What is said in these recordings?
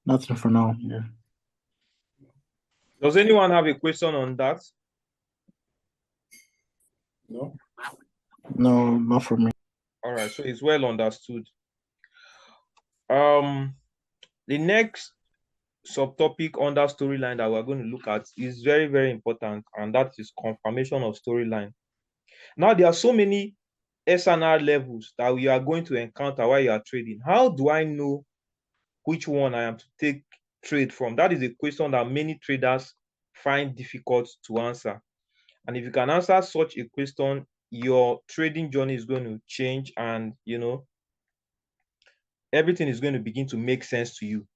Nothing for now. Yeah. Does anyone have a question on that? No. No, not for me. All right, so it's well understood. The next subtopic under storyline that we're going to look at is very, very important, and that is confirmation of storyline. Now, there are so many SNR levels that we are going to encounter while you are trading. How do I know which one I am to take trade from? That is a question that many traders find difficult to answer. And if you can answer such a question, your trading journey is going to change, and everything is going to begin to make sense to you.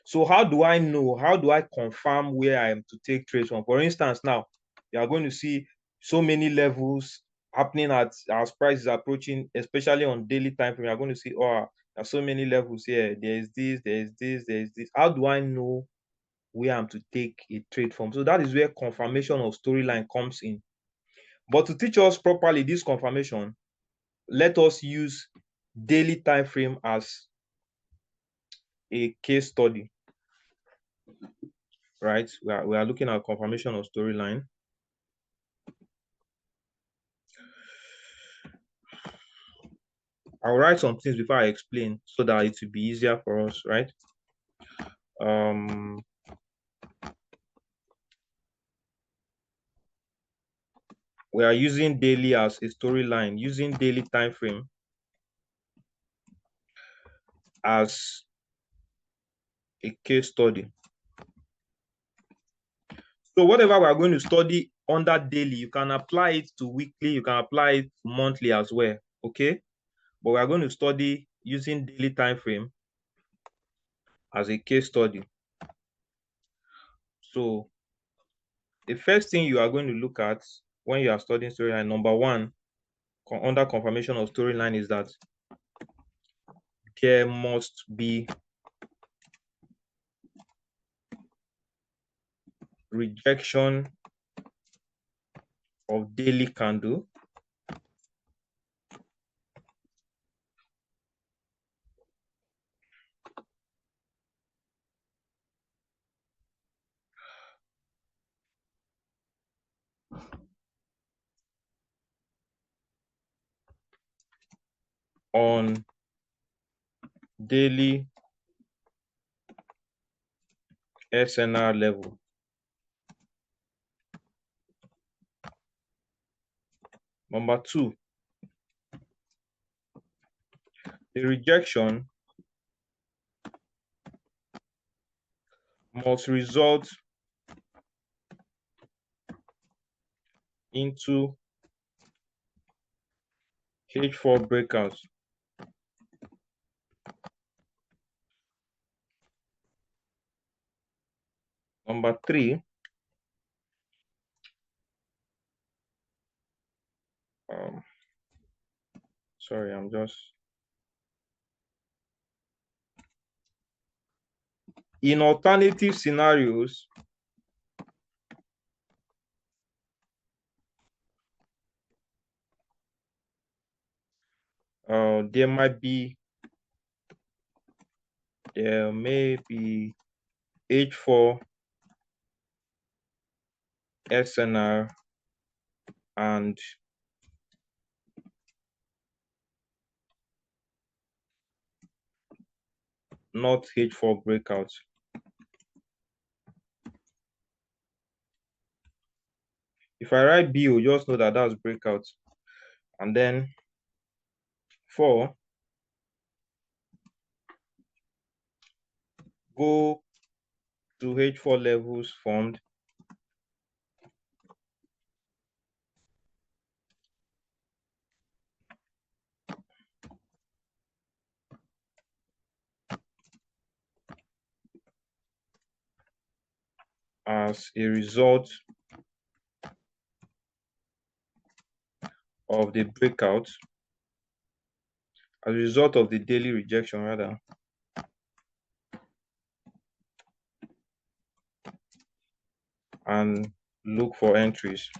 So how do I know? How do I confirm where I am to take trades from? For instance, now you are going to see so many levels happening as price is approaching, especially on daily time frame. You are going to see, oh, there are so many levels here. There's this, there's this, there's this. How do I know where I'm to take a trade from? So that is where confirmation of storyline comes in. But to teach us properly this confirmation, let us use daily time frame as a case study. Right? We are looking at confirmation of storyline. I'll write some things before I explain so that it will be easier for us, right? We are using daily as a storyline, using daily time frame as a case study. So whatever we are going to study under daily, you can apply it to weekly, you can apply it to monthly as well, okay? But we are going to study using daily time frame as a case study. So the first thing you are going to look at when you are studying storyline, number one, under confirmation of storyline, is that there must be rejection of daily candle on daily SNR level. Number two, the rejection must result into H4 breakouts. Number three, sorry, I'm just in alternative scenarios, there may be H4 SNR and not H4 breakouts. If I write B, you just know that that's breakout. And then 4, go to H4 levels formed as a result of the breakout, as a result of the daily rejection rather, and look for entries.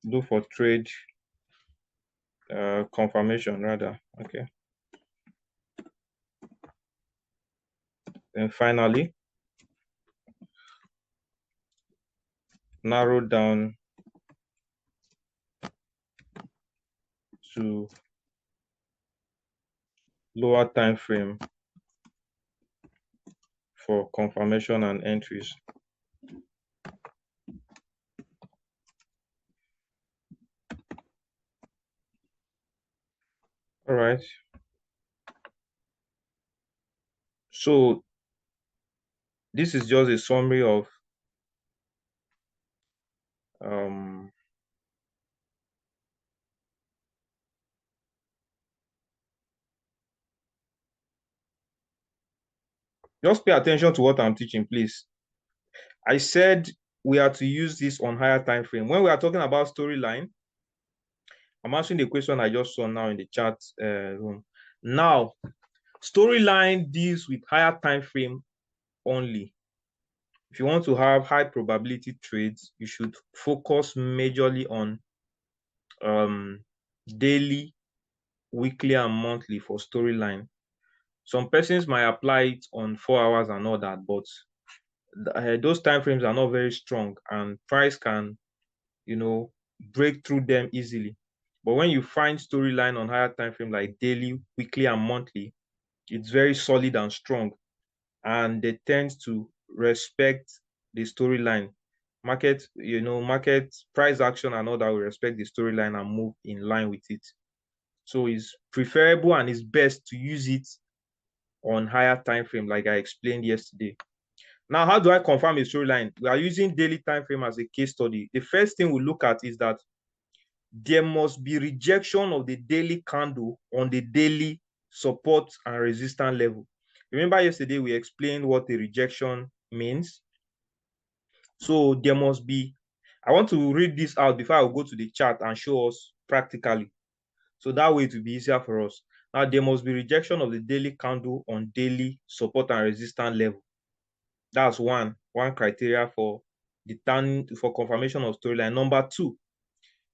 Look for trade confirmation rather. Okay. Then finally, narrow down to lower time frame for confirmation and entries. All right. So this is just a summary of just pay attention to what I'm teaching, please. I said we are to use this on higher time frame. When we are talking about storyline, I'm answering the question I just saw now in the chat room. Now, storyline deals with higher time frame only. If you want to have high probability trades, you should focus majorly on daily, weekly, and monthly for storyline. Some persons might apply it on 4 hours and all that, but those time frames are not very strong, and price can, break through them easily. But when you find storyline on higher time frame like daily, weekly, and monthly, it's very solid and strong, and they tend to respect the storyline. Market price action and all that will respect the storyline and move in line with it. So it's preferable and it's best to use it on higher time frame, like I explained yesterday. Now, how do I confirm a storyline? We are using daily time frame as a case study. The first thing we look at is that there must be rejection of the daily candle on the daily support and resistance level. Remember yesterday we explained what a rejection means. So there must be, I want to read this out before I will go to the chart and show us practically. So that way it will be easier for us. Now there must be rejection of the daily candle on daily support and resistance level. That's one criteria for confirmation of storyline. Number two,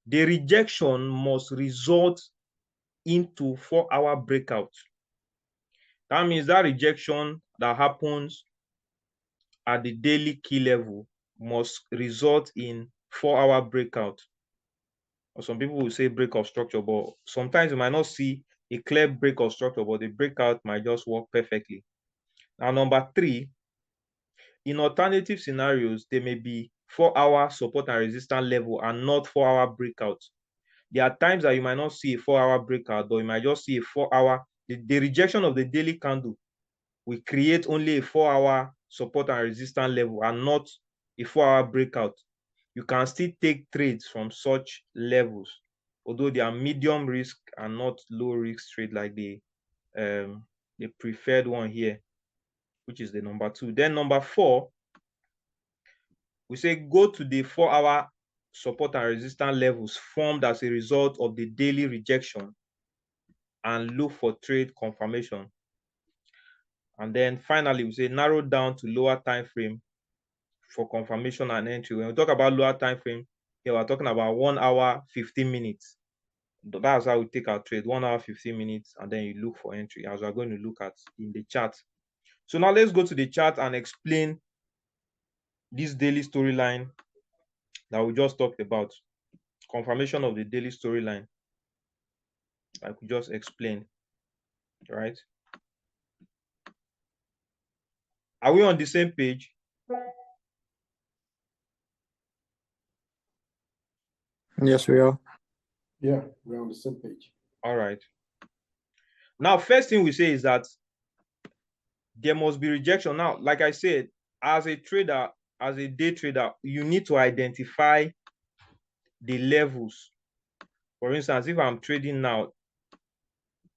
the rejection must result into 4-hour breakout. That means that rejection that happens at the daily key level must result in 4-hour breakout. Or some people will say break of structure, but sometimes you might not see a clear break of structure, but the breakout might just work perfectly. Now, number three, in alternative scenarios, there may be 4-hour support and resistance level and not 4-hour breakout. There are times that you might not see a 4-hour breakout, but you might just see a 4-hour. The rejection of the daily candle will create only a 4-hour support and resistance level and not a 4-hour breakout. You can still take trades from such levels, although they are medium risk and not low risk trade like the preferred one here, which is the number two. Then number four, we say go to the 4-hour support and resistance levels formed as a result of the daily rejection and look for trade confirmation. And then finally, we say narrow down to lower time frame for confirmation and entry. When we talk about lower time frame, here we're talking about 1 hour, 15 minutes. That's how we take our trade, 1 hour, 15 minutes, and then you look for entry, as we're going to look at in the chart. So now let's go to the chart and explain this daily storyline that we just talked about. Confirmation of the daily storyline, like we just explained, right? Are we on the same page? Yes, we are. Yeah, we're on the same page. All right. Now, first thing we say is that there must be rejection. Now, like I said, as a trader, as a day trader, you need to identify the levels. For instance, if I'm trading now,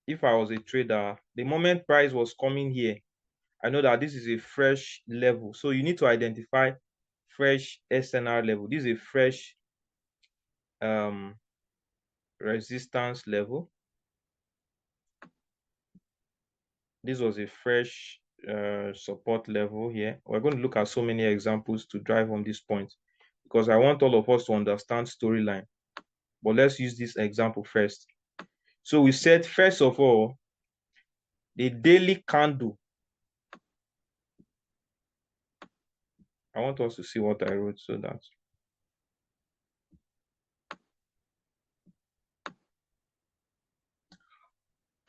if I was a trader, the moment price was coming here, I know that this is a fresh level. So you need to identify fresh SNR level. This is a fresh resistance level. This was a fresh support level here. We're going to look at so many examples to drive on this point because I want all of us to understand storyline. But let's use this example first. So we said, first of all, the daily candle. I want us to see what I wrote so that.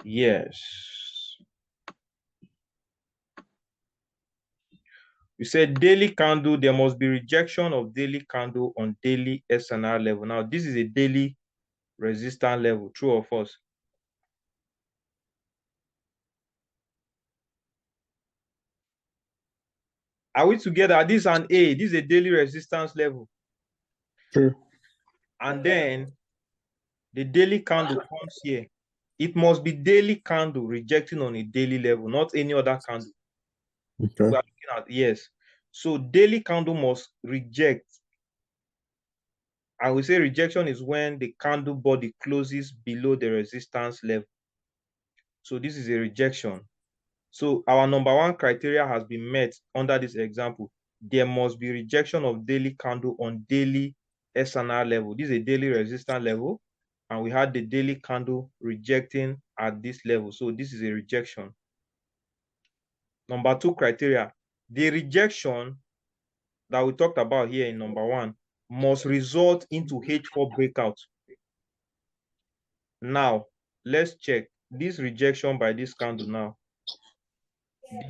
Yes. We said daily candle, there must be rejection of daily candle on daily SNR level. Now, this is a daily resistance level, true or false? Are we together? This is an A. This is a daily resistance level. True. And then the daily candle comes here. It must be daily candle rejecting on a daily level, not any other candle. Okay. We are looking at, yes. So daily candle must reject. I will say rejection is when the candle body closes below the resistance level. So this is a rejection. So our number one criteria has been met under this example. There must be rejection of daily candle on daily SNR level. This is a daily resistance level, and we had the daily candle rejecting at this level. So this is a rejection. Number two criteria, the rejection that we talked about here in number one must result into H4 breakout. Now, let's check this rejection by this candle now.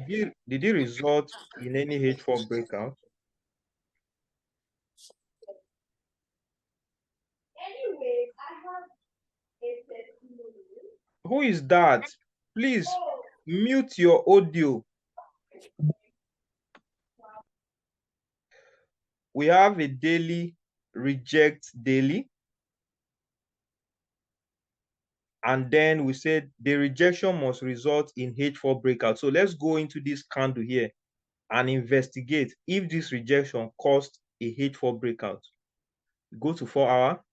Did it result in any H4 breakout? Who is that? Please mute your audio. We have a daily reject daily. And then we said the rejection must result in H4 breakout. So let's go into this candle here and investigate if this rejection caused a H4 breakout. Go to 4 hour.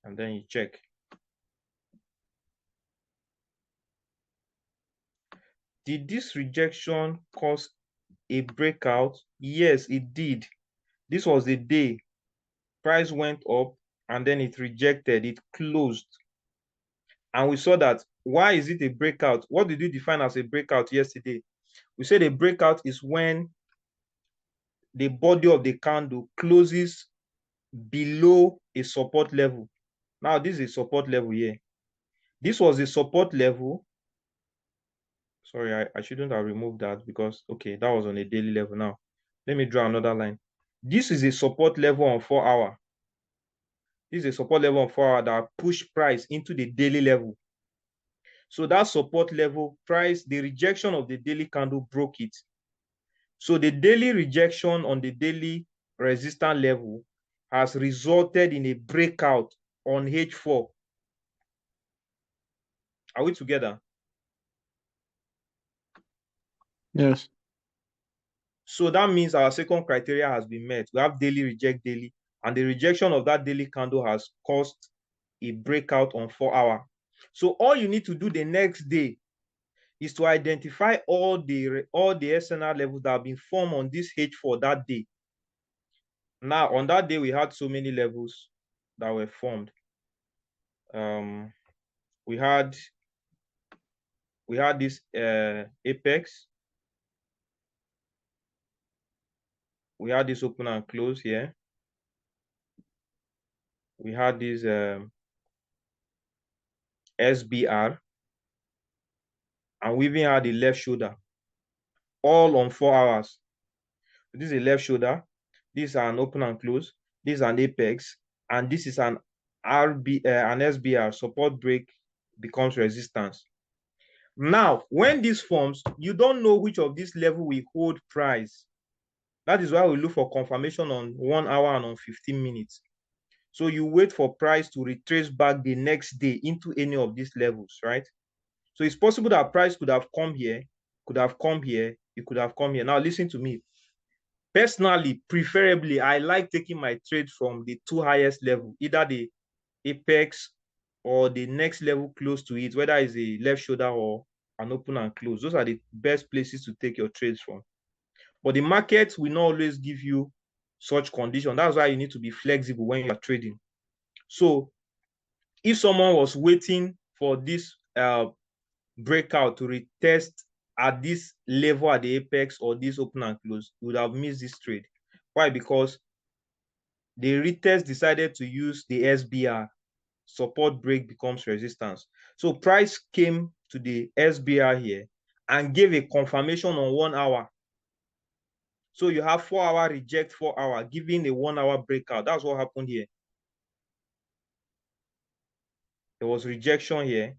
And then you check. Did this rejection cause a breakout? Yes, it did. This was the day price went up and then it rejected, it closed. And we saw that. Why is it a breakout? What did we define as a breakout yesterday? We said a breakout is when the body of the candle closes below a support level. Now, this is a support level here. This was a support level. Sorry, I shouldn't have removed that because, okay, that was on a daily level. Now, let me draw another line. This is a support level on 4 hour. This is a support level on 4 hour that pushed price into the daily level. So that support level price, the rejection of the daily candle broke it. So the daily rejection on the daily resistance level has resulted in a breakout on H4. Are we together? Yes. So that means our second criteria has been met. We have daily reject daily, and the rejection of that daily candle has caused a breakout on 4 hour. So all you need to do the next day is to identify all the SNR levels that have been formed on this H4 that day. Now, on that day, we had so many levels that were formed. We had this apex. We had this open and close here. We had this SBR. And we even had the left shoulder. All on 4 hours. This is a left shoulder. This is an open and close. This is an apex. And this is an an SBR, support break becomes resistance. Now, when this forms, you don't know which of this level will hold price. That is why we look for confirmation on 1 hour and on 15 minutes. So you wait for price to retrace back the next day into any of these levels, right? So it's possible that price could have come here, could have come here, it could have come here. Now listen to me. Personally, preferably, I like taking my trade from the two highest level, either the apex or the next level close to it, whether it's a left shoulder or an open and close. Those are the best places to take your trades from. But the market will not always give you such condition. That's why you need to be flexible when you are trading. So if someone was waiting for this breakout to retest at this level at the apex or this open and close, you would have missed this trade. Why? Because the retest decided to use the SBR. Support break becomes resistance. So price came to the SBR here and gave a confirmation on 1 hour. So you have 4 hour reject, 4 hour, giving a 1 hour breakout. That's what happened here. There was rejection here,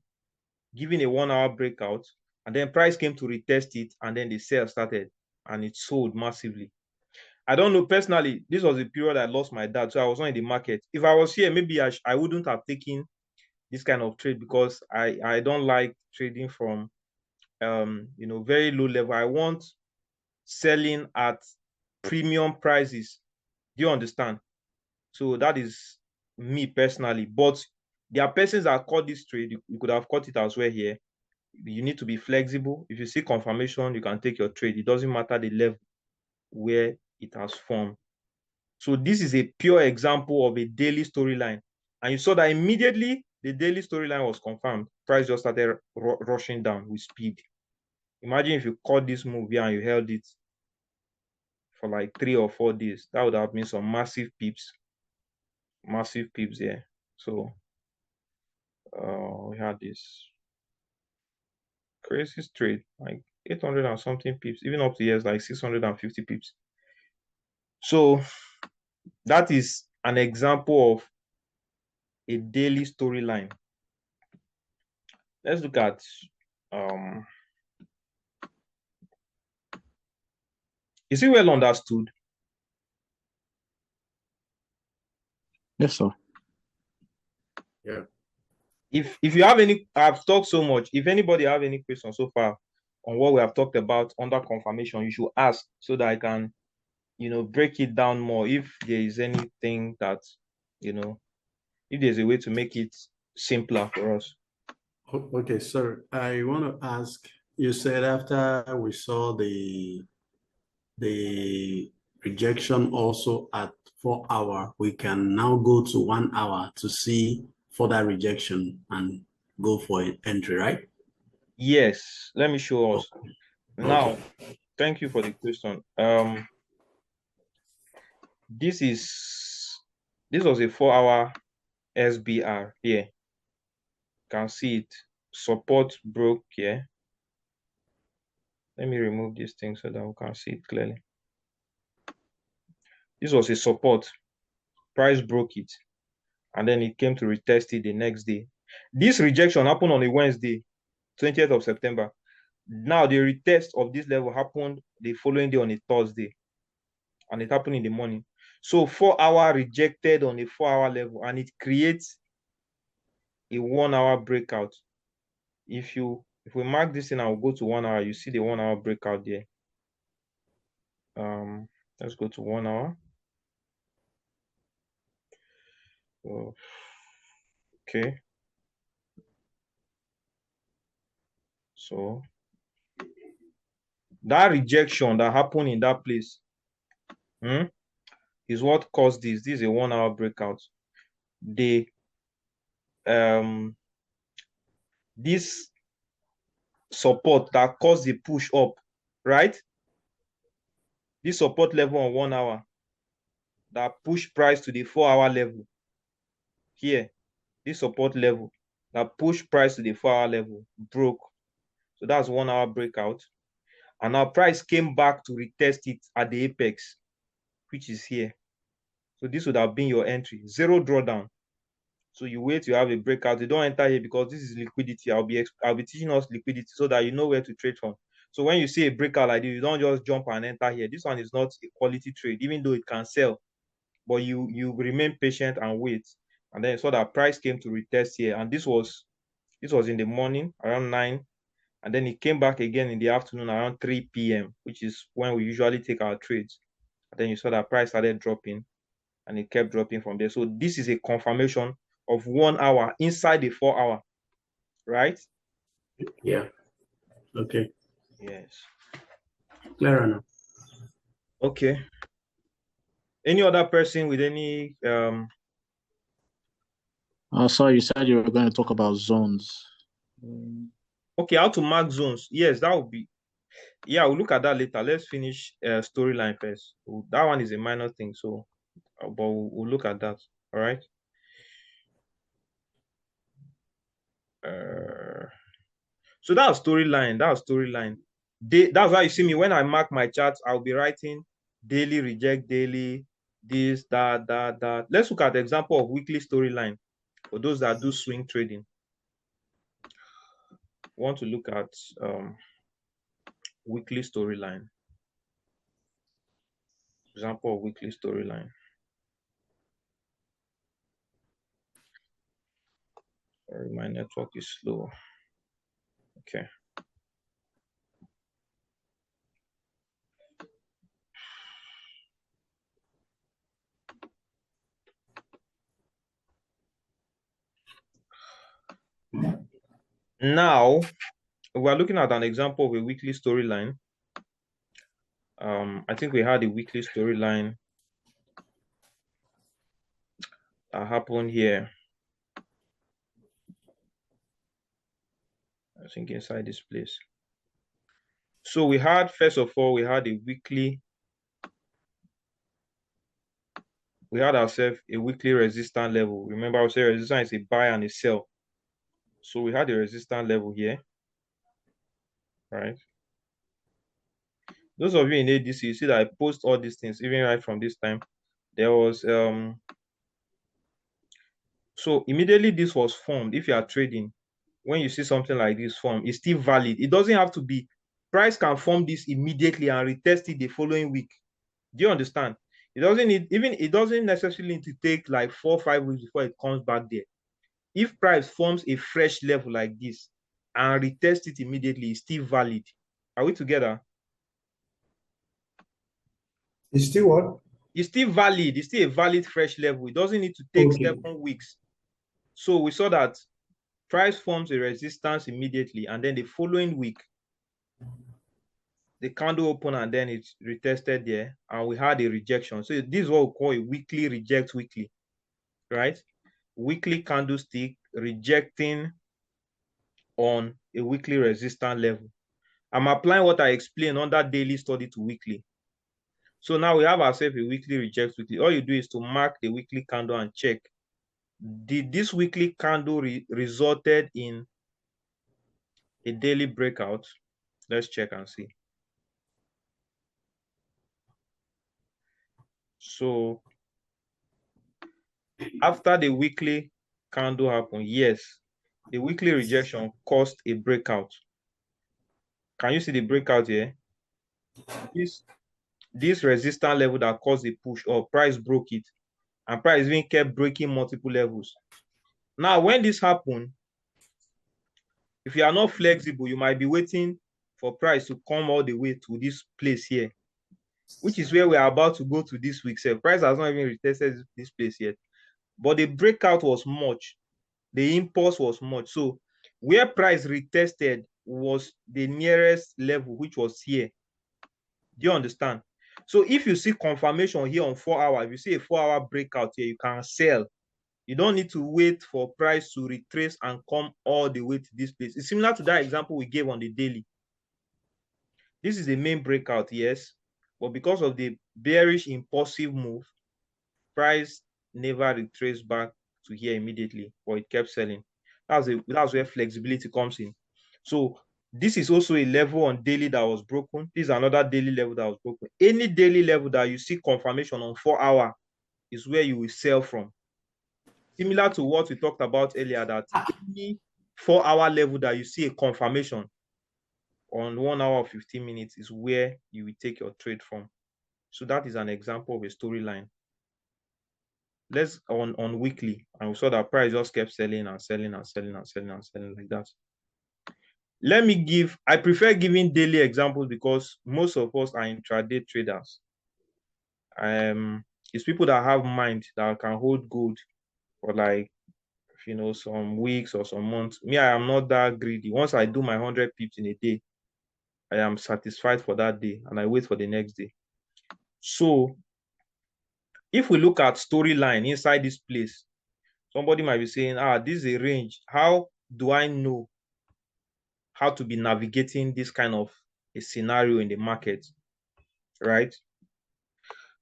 giving a 1 hour breakout, and then price came to retest it, and then the sale started and it sold massively. I don't know, personally, this was the period I lost my dad, so I was not in the market. If I was here, maybe I wouldn't have taken this kind of trade, because I don't like trading from very low level. I want selling at premium prices. Do you understand? So that is me personally. But there are persons that caught this trade. You could have caught it as well here. You need to be flexible. If you see confirmation, you can take your trade. It doesn't matter the level where it has formed. So this is a pure example of a daily storyline. And you saw that immediately the daily storyline was confirmed. Price just started rushing down with speed. Imagine if you caught this move here and you held it for like 3 or 4 days. That would have been some massive pips. Massive pips here. So we had this crazy trade, like 800 and something pips, even up to years like 650 pips. So that is an example of a daily storyline. Let's look at is it well understood? Yes, sir. Yeah. If you have any, I've talked so much. If anybody have any questions so far on what we have talked about under confirmation, you should ask so that I can, break it down more. If there is anything that, if there's a way to make it simpler for us. Okay, sir. I want to ask, you said after we saw the rejection also at 4 hour, we can now go to 1 hour to see further rejection and go for an entry, right? Yes, let me show us. Okay. Now, thank you for the question. This was a 4 hour SBR here. You can see it. Support broke here. Let me remove this thing so that we can see it clearly. This was a support. Price broke it, and then it came to retest it the next day. This rejection happened on a Wednesday, 20th of September. Now the retest of this level happened the following day on a Thursday, and it happened in the morning. So 4 hour rejected on a 4 hour level, and it creates a 1 hour breakout. If we mark this in and we'll go to 1 hour, you see the 1 hour breakout there. Let's go to 1 hour. Okay. So that rejection that happened in that place is what caused this. This is a 1 hour breakout. This support that caused the push up, right? This support level on 1 hour that pushed price to the 4 hour level. Here, this support level that pushed price to the 4 hour level broke. So that's 1 hour breakout. And now price came back to retest it at the apex, which is here. So this would have been your entry. Zero drawdown. So you wait, you have a breakout. You don't enter here because this is liquidity. I'll be teaching us liquidity so that you know where to trade from. So when you see a breakout like this, you don't just jump and enter here. This one is not a quality trade, even though it can sell. But you remain patient and wait. And then you saw that price came to retest here. And this was in the morning around 9. And then it came back again in the afternoon around 3 p.m., which is when we usually take our trades. And then you saw that price started dropping, and it kept dropping from there. So this is a confirmation of 1 hour inside the 4 hour, right? Yeah. Okay. Yes. Clear enough. Okay. Any other person with any Sorry, you said you were going to talk about zones. Okay, how to mark zones? Yes, that would be. Yeah, we'll look at that later. Let's finish storyline first. That one is a minor thing, so but we'll look at that. All right. So that's storyline. That's storyline. That's why you see me when I mark my charts, I'll be writing daily, reject daily, this, that. Let's look at the example of weekly storyline for those that do swing trading. I want to look at weekly storyline. Example of weekly storyline. Sorry, my network is slow. Okay. Now we're looking at an example of a weekly storyline. I think we had a weekly storyline that happened here. I think inside this place. So we had, first of all, we had ourselves a weekly resistance level. Remember, I said resistance is a buy and a sell. So we had a resistance level here, right? Those of you in ADC, you see that I post all these things, even right from this time. There was, so immediately this was formed. If you are trading, when you see something like this form, it's still valid. It doesn't have to be, price can form this immediately and retest it the following week. Do you understand? It doesn't necessarily need to take like 4 or 5 weeks before it comes back there. If price forms a fresh level like this and retest it immediately, it's still valid. Are we together? It's still what? It's still valid. It's still a valid fresh level. It doesn't need to take Okay. 7 weeks. So we saw that price forms a resistance immediately, and then the following week, the candle opened and then it retested there, and we had a rejection. So this is what we call a weekly reject weekly, right? Weekly candlestick rejecting on a weekly resistance level. I'm applying what I explained under daily study to weekly. So now we have ourselves a weekly reject weekly. All you do is to mark the weekly candle and check. Did this weekly candle resulted in a daily breakout? Let's check and see. So after the weekly candle happened, yes, the weekly rejection caused a breakout. Can you see the breakout here? This resistance level that caused a push up, price broke it, and price even kept breaking multiple levels. Now, when this happened, if you are not flexible, you might be waiting for price to come all the way to this place here, which is where we are about to go to this week. So price has not even retested this place yet, but the breakout was much. The impulse was much. So where price retested was the nearest level, which was here. Do you understand? So if you see confirmation here on 4 hours, if you see a 4-hour breakout here, you can sell. You don't need to wait for price to retrace and come all the way to this place. It's similar to that example we gave on the daily. This is the main breakout, yes, but because of the bearish impulsive move, price never retraced back to here immediately, but it kept selling. That's where flexibility comes in. So this is also a level on daily that was broken. This is another daily level that was broken. Any daily level that you see confirmation on 4 hour is where you will sell from. Similar to what we talked about earlier, that any 4-hour level that you see a confirmation on 1 hour or 15 minutes is where you will take your trade from. So that is an example of a storyline. Let's on weekly, and we saw that price just kept selling and selling and selling and selling and selling like that. I prefer giving daily examples because most of us are intraday traders. It's people that have mind that can hold gold for like, some weeks or some months. Me, I am not that greedy. Once I do my 100 pips in a day, I am satisfied for that day and I wait for the next day. So if we look at storyline inside this place, Somebody might be saying, this is a range. How do I know how to be navigating this kind of a scenario in the market, right?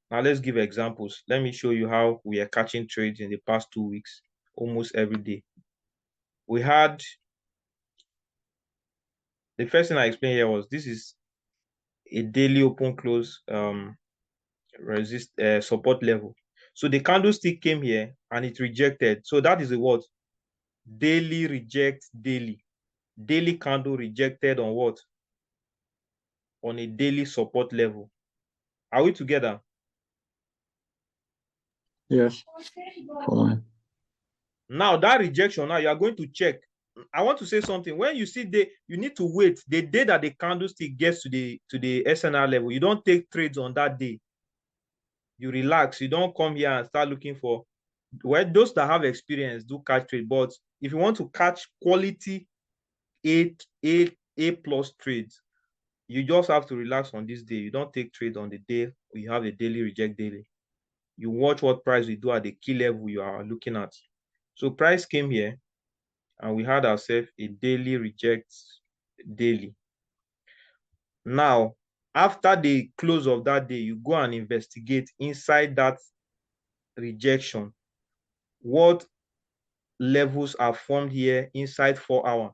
Now let's give examples. Let me show you how we are catching trades in the past 2 weeks, almost every day. We had, the first thing I explained here was this is a daily open close support level. So the candlestick came here and it rejected. So that is a what? Daily reject daily. Daily candle rejected on what? On a daily support level. Are we together? Yes. Fine. Now that rejection, now you are going to check. I want to say something. When you see you need to wait the day that the candlestick gets to the SNR level. You don't take trades on that day. You relax. You don't come here and start looking for. Well, those that have experience do catch trade, but if you want to catch quality A plus trades, you just have to relax on this day. You don't take trade on the day you have a daily reject daily. You watch what price we do at the key level you are looking at. So price came here and we had ourselves a daily reject daily. Now, after the close of that day, you go and investigate inside that rejection what levels are formed here inside 4 hours.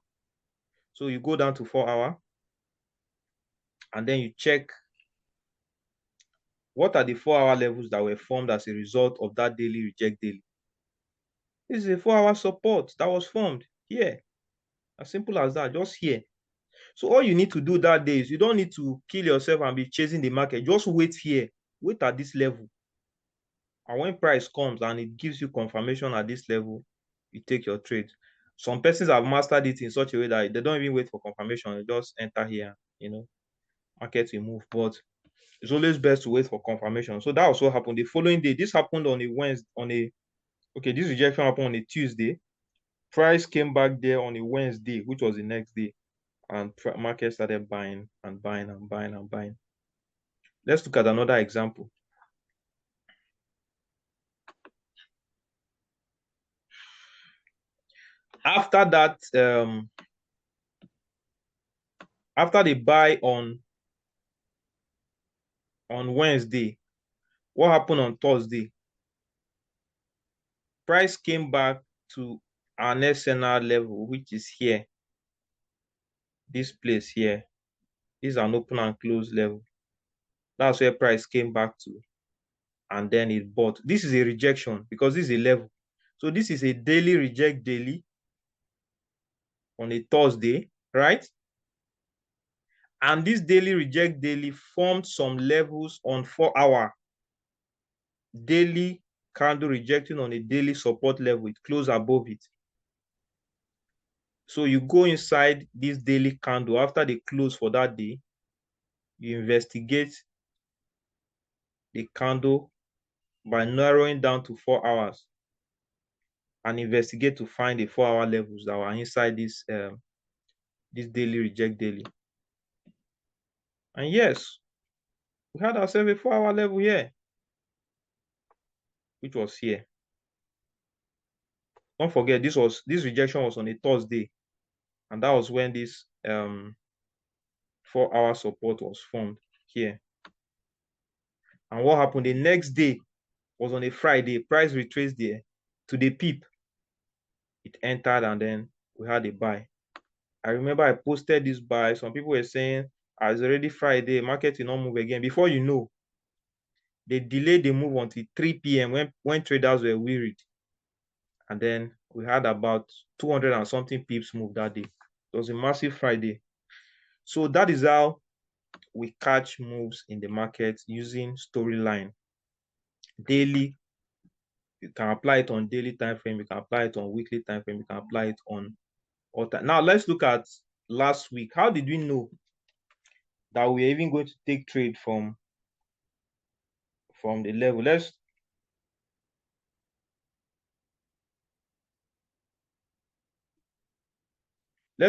So you go down to 4 hours and then you check what are the 4-hour levels that were formed as a result of that daily reject daily. This is a 4-hour support that was formed here. As simple as that, just here. So all you need to do that day is you don't need to kill yourself and be chasing the market. Just wait here. Wait at this level. And when price comes and it gives you confirmation at this level, you take your trade. Some persons have mastered it in such a way that they don't even wait for confirmation. They just enter here, market will move. But it's always best to wait for confirmation. So that also happened the following day. This happened on a Wednesday, this rejection happened on a Tuesday. Price came back there on a Wednesday, which was the next day. And market started buying and buying and buying and buying. Let's look at another example. After that, after the buy on Wednesday, what happened on Thursday? Price came back to an SNR level, which is here. This place here. This is an open and close level. That's where price came back to. And then it bought. This is a rejection because this is a level. So this is a daily reject daily on a Thursday, right? And this daily reject daily formed some levels on 4-hour. Daily candle rejecting on a daily support level. It closed above it. So you go inside this daily candle after they close for that day. You investigate the candle by narrowing down to 4 hours and investigate to find the 4-hour levels that were inside this this daily reject daily. And yes, we had ourselves a 4-hour level here, which was here. Don't forget this rejection was on a Thursday, and that was when this 4-hour support was formed here. And what happened the next day was on a Friday. Price retraced there to the peep. It entered and then we had a buy. I remember I posted this buy. Some people were saying, it's already Friday, market will not move again. Before you know, they delayed the move until 3 p.m. when traders were wearied. And then we had about 200 and something pips move that day. It was a massive Friday. So that is how we catch moves in the market using storyline. Daily, you can apply it on daily time frame, you can apply it on weekly time frame, you can apply it on all time. Now let's look at last week. How did we know that we're even going to take trade from the level? Let's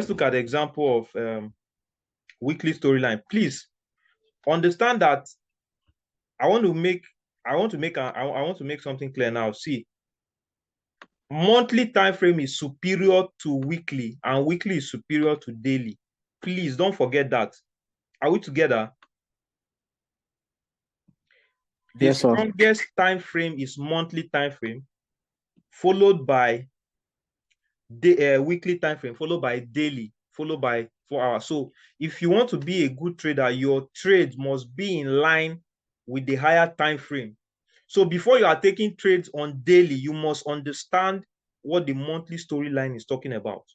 look at the example of weekly storyline. Please understand that I want to make something clear now. See, monthly time frame is superior to weekly, and weekly is superior to daily. Please don't forget that. Are we together? The Yes, sir. strongest time frame is monthly time frame, followed by the weekly time frame, followed by daily, followed by 4 hours. So if you want to be a good trader, your trade must be in line with the higher time frame. So before you are taking trades on daily, you must understand what the monthly storyline is talking about.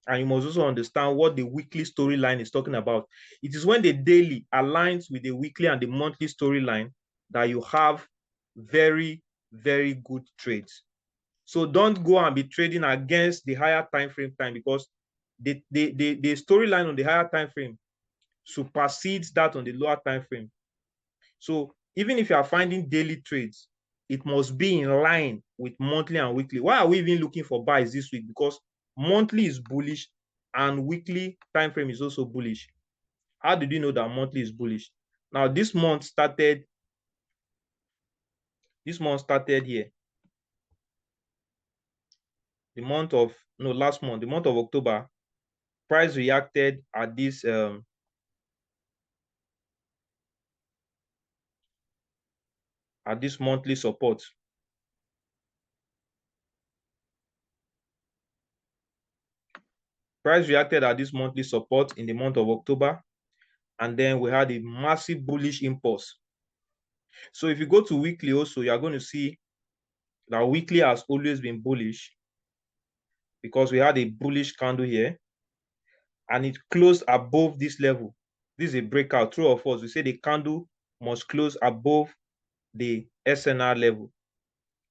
And you must also understand what the weekly storyline is talking about. It is when the daily aligns with the weekly and the monthly storyline that you have very, very good trades. So don't go and be trading against the higher time frame time, because the storyline on the higher time frame supersedes that on the lower time frame. So even if you are finding daily trades, it must be in line with monthly and weekly. Why are we even looking for buys this week? Because monthly is bullish and weekly time frame is also bullish. How did you know that monthly is bullish? Now this month started here. Last month, the month of October, price reacted at this monthly support. Price reacted at this monthly support in the month of October, and then we had a massive bullish impulse. So if you go to weekly also, you are going to see that weekly has always been bullish, because we had a bullish candle here and it closed above this level. This is a breakout. True or false? We say the candle must close above the SNR level.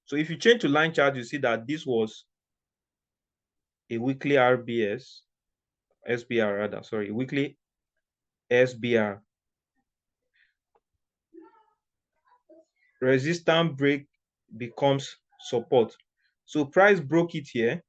So if you change to line chart, you see that this was a weekly SBR rather, sorry, weekly SBR. Resistance break becomes support. So price broke it here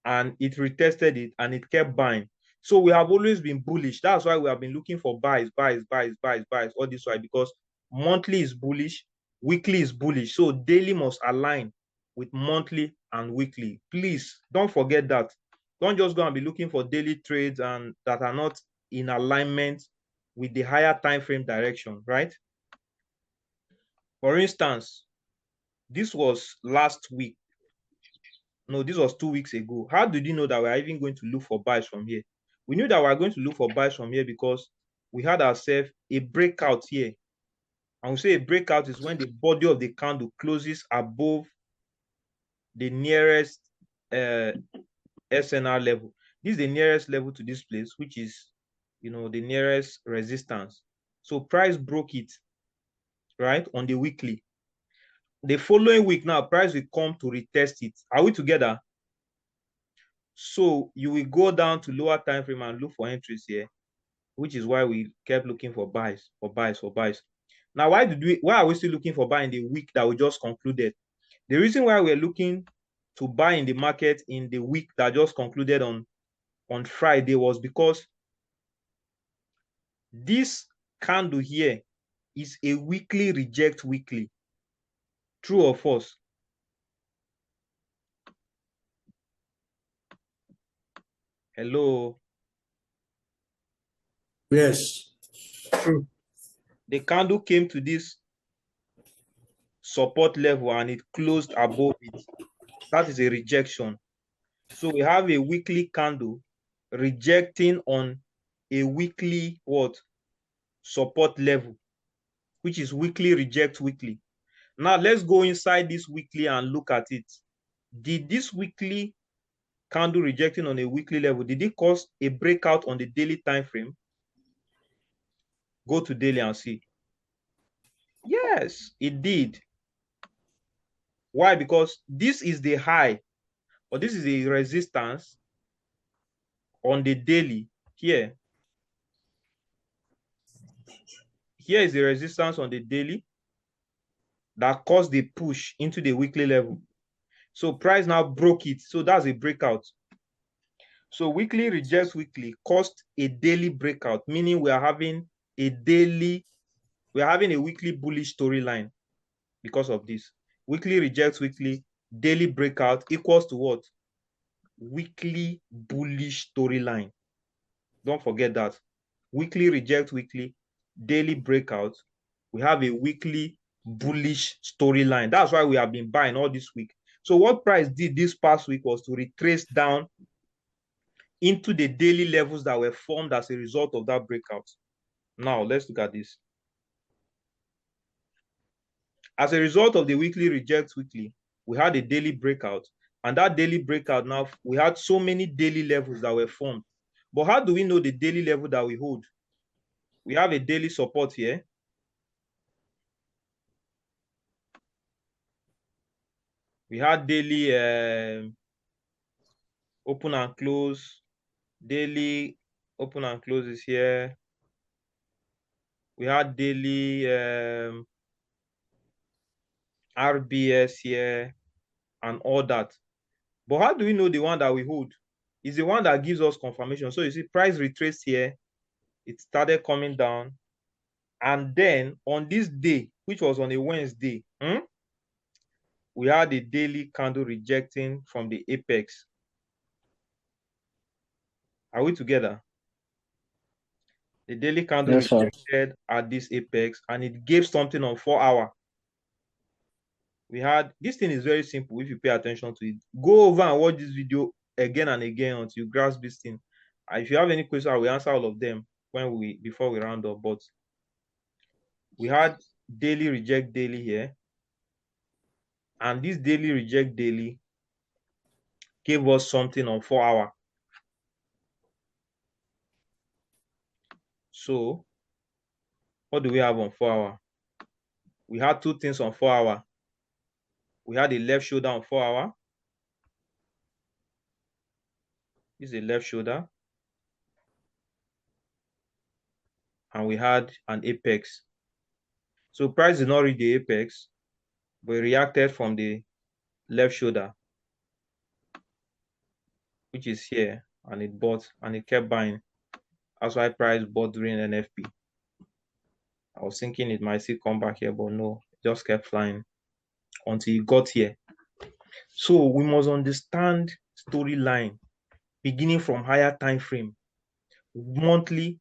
and it retested it and it kept buying. So we have always been bullish. That's why we have been looking for buys all this while, because monthly is bullish, weekly is bullish. So daily must align with monthly and weekly. Please don't forget that. Don't just go and be looking for daily trades and that are not in alignment with the higher time frame direction, right? For instance, this was last week. No, this was 2 weeks ago. How did you know that we're even going to look for buys from here? We knew that we're going to look for buys from here because we had ourselves a breakout here. And we say a breakout is when the body of the candle closes above the nearest SNR level. This is the nearest level to this place, which is, the nearest resistance. So price broke it, right, on the weekly. The following week now, price will come to retest it. Are we together? So you will go down to lower time frame and look for entries here, which is why we kept looking for buys. Now, why are we still looking for buy in the week that we just concluded? The reason why we're looking to buy in the market in the week that just concluded on Friday was because this candle here is a weekly reject weekly. True or false? Hello? Yes. True. The candle came to this support level and it closed above it. That is a rejection. So we have a weekly candle rejecting on a weekly support level, which is weekly reject weekly. Now let's go inside this weekly and look at it. Did this weekly candle rejecting on a weekly level, did it cause a breakout on the daily time frame? Go to daily and see. Yes, it did. Why? Because this is the high, or this is a resistance on the daily here. Here is the resistance on the daily that caused the push into the weekly level. So price now broke it. So that's a breakout. So weekly rejects weekly caused a daily breakout, meaning we are having a weekly bullish storyline because of this. Weekly rejects weekly, daily breakout equals to what? Weekly bullish storyline. Don't forget that. Weekly reject weekly, daily breakout. We have a weekly bullish storyline. That's why we have been buying all this week. So what price did this past week was to retrace down into the daily levels that were formed as a result of that breakout. Now, let's look at this. As a result of the weekly reject weekly, we had a daily breakout. And that daily breakout, now we had so many daily levels that were formed. But how do we know the daily level that we hold? We have a daily support here. We had daily open and close. Daily open and close is here. We had daily RBS here and all that. But how do we know the one that we hold? It's the one that gives us confirmation. So you see price retraced here. It started coming down. And then on this day, which was on a Wednesday, we had a daily candle rejecting from the apex. Are we together? The daily candle rejected at this apex and it gave something on 4 hour. We had, this thing is very simple if you pay attention to it. Go over and watch this video again and again until you grasp this thing. And if you have any questions, I will answer all of them before we round up. But we had daily reject daily here. And this daily reject daily gave us something on 4 hour. So what do we have on 4 hour? We had two things on 4 hour. We had a left shoulder on 4 hour. This is a left shoulder. And we had an apex. So price did not reach the apex, but it reacted from the left shoulder, which is here, and it bought and it kept buying. That's why price bought during NFP. I was thinking it might still come back here, but no, it just kept flying until it got here. So we must understand storyline beginning from higher time frame, monthly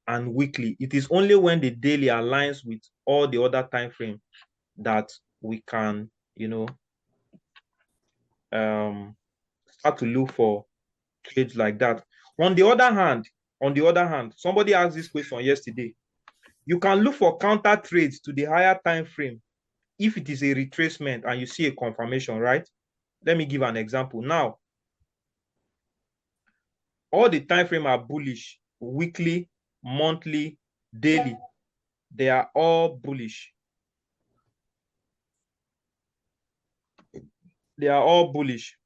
and weekly. It is only when the daily aligns with all the other time frame that we can, start to look for trades like that. On the other hand, somebody asked this question yesterday. You can look for counter trades to the higher time frame if it is a retracement and you see a confirmation, right? Let me give an example. Now, all the time frame are bullish, weekly, monthly, daily. They are all bullish. They are all bullish.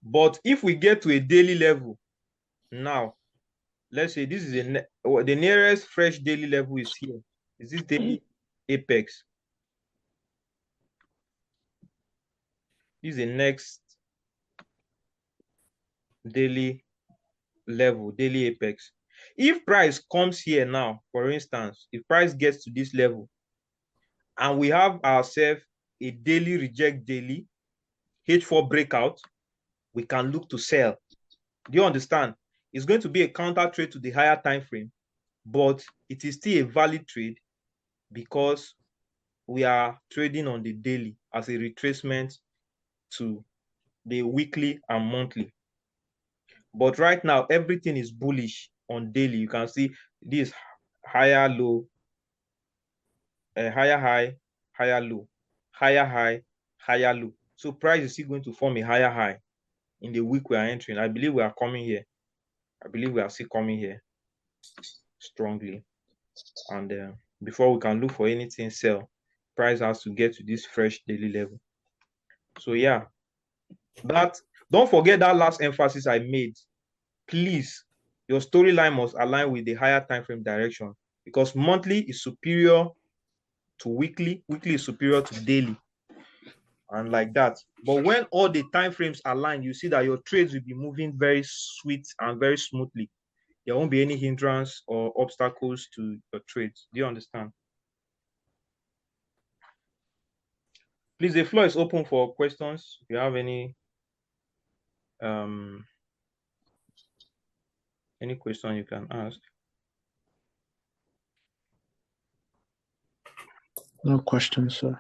But if we get to a daily level, now, let's say this is the nearest fresh daily level is here. Is this daily apex? This is the next daily level, daily apex. If price comes here now, for instance, if price gets to this level and we have ourselves a daily reject daily, H4 breakout, we can look to sell. Do you understand? It's going to be a counter trade to the higher time frame, but it is still a valid trade because we are trading on the daily as a retracement to the weekly and monthly. But right now, everything is bullish on daily. You can see this higher low, higher high, higher low, higher high, higher low. So price is still going to form a higher high in the week we are entering. I believe we are coming here. I believe we are still coming here strongly. And before we can look for anything sell, price has to get to this fresh daily level. So yeah, don't forget that last emphasis I made. Please, your storyline must align with the higher time frame direction because monthly is superior to weekly is superior to daily, and like that. But when all the time frames align, you see that your trades will be moving very sweet and very smoothly. There won't be any hindrance or obstacles to your trades. Do you understand? Please, the floor is open for questions. If you have any question you can ask. No questions, sir.